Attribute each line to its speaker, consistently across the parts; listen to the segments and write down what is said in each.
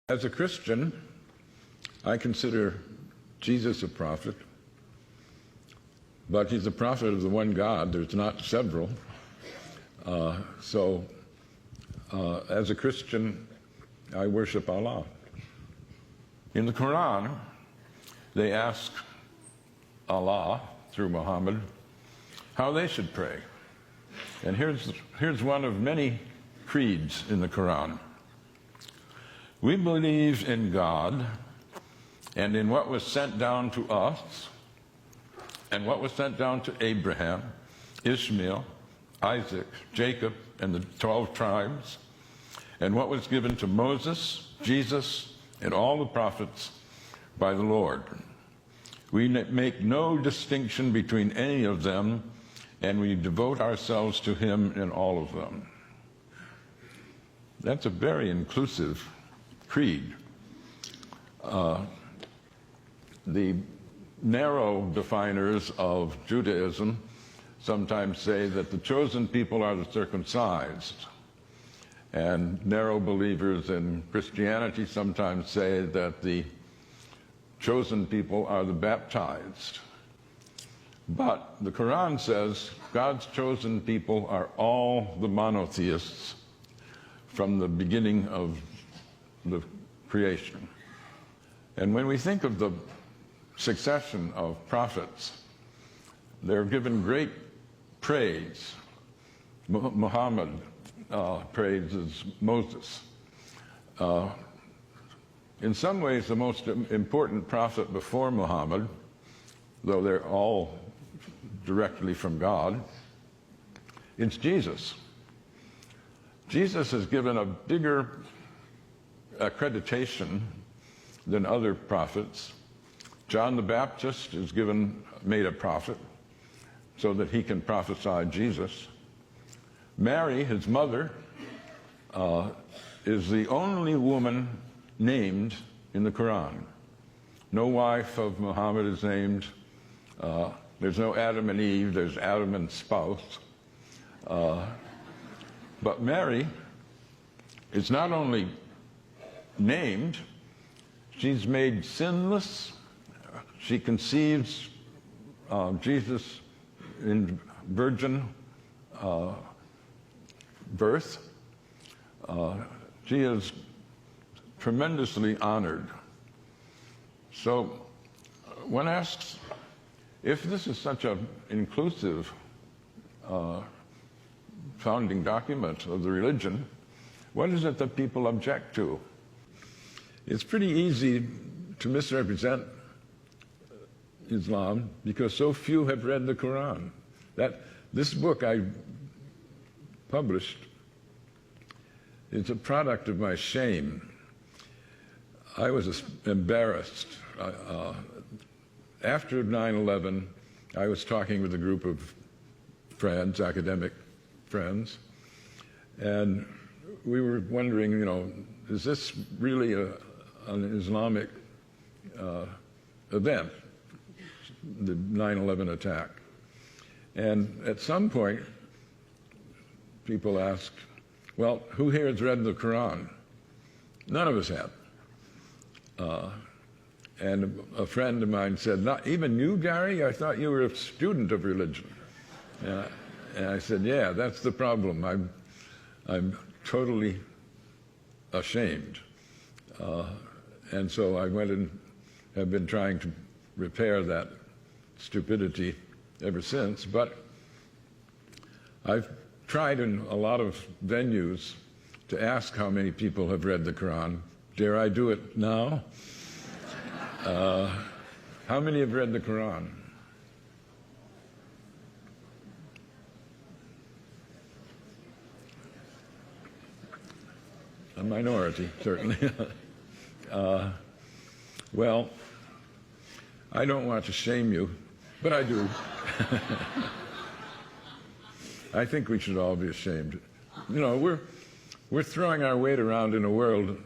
Speaker 1: As a Christian, I consider Jesus a prophet, but he's a prophet of the one God. There's not several. As a Christian, I worship Allah. In the Quran, they ask Allah, through Muhammad, how they should pray. And here's one of many creeds in the Quran. We believe in God and in what was sent down to us and what was sent down to Abraham, Ishmael, Isaac, Jacob, and the 12 tribes, and what was given to Moses, Jesus, and all the prophets by the Lord. We make no distinction between any of them, and we devote ourselves to him in all of them. That's a very inclusive creed. The narrow definers of Judaism sometimes say that the chosen people are the circumcised, and narrow believers in Christianity sometimes say that the chosen people are the baptized. But the Quran says God's chosen people are all the monotheists from the beginning of the creation. And when we think of the succession of prophets, they're given great praise. Muhammad praises Moses. In some ways, the most important prophet before Muhammad, though they're all directly from God, it's Jesus. Jesus is given a bigger accreditation than other prophets. John the Baptist is made a prophet so that he can prophesy Jesus. Mary, his mother, is the only woman named in the Quran. No wife of Muhammad is named. There's no Adam and Eve, there's Adam and spouse. But Mary is not only named, she's made sinless. She conceives Jesus in virgin birth. She is tremendously honored. So one asks, if this is such an inclusive founding document of the religion, what is it that people object to? It's pretty easy to misrepresent Islam because so few have read the Quran. This book I published is a product of my shame. I was embarrassed. After 9/11, I was talking with a group of friends, academic friends, and we were wondering, is this really an Islamic event, the 9/11 attack? And at some point, people asked, well, who here has read the Quran? None of us had. And a friend of mine said, not even you, Gary? I thought you were a student of religion. And I said, yeah, that's the problem. I'm totally ashamed. And so I went and have been trying to repair that stupidity ever since. But I've tried in a lot of venues to ask how many people have read the Quran. Dare I do it now? How many have read the Quran? A minority, certainly. Well, I don't want to shame you, but I do. I think we should all be ashamed. We're throwing our weight around in a world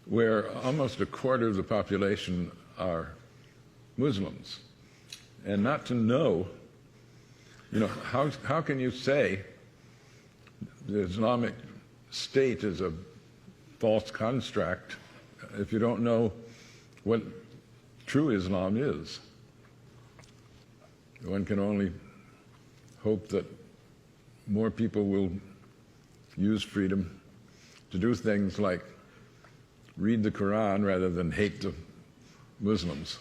Speaker 1: where almost a quarter of the population are Muslims. And not to know, how can you say the Islamic State is a false construct if you don't know what true Islam is. One can only hope that more people will use freedom to do things like read the Quran rather than hate the Muslims.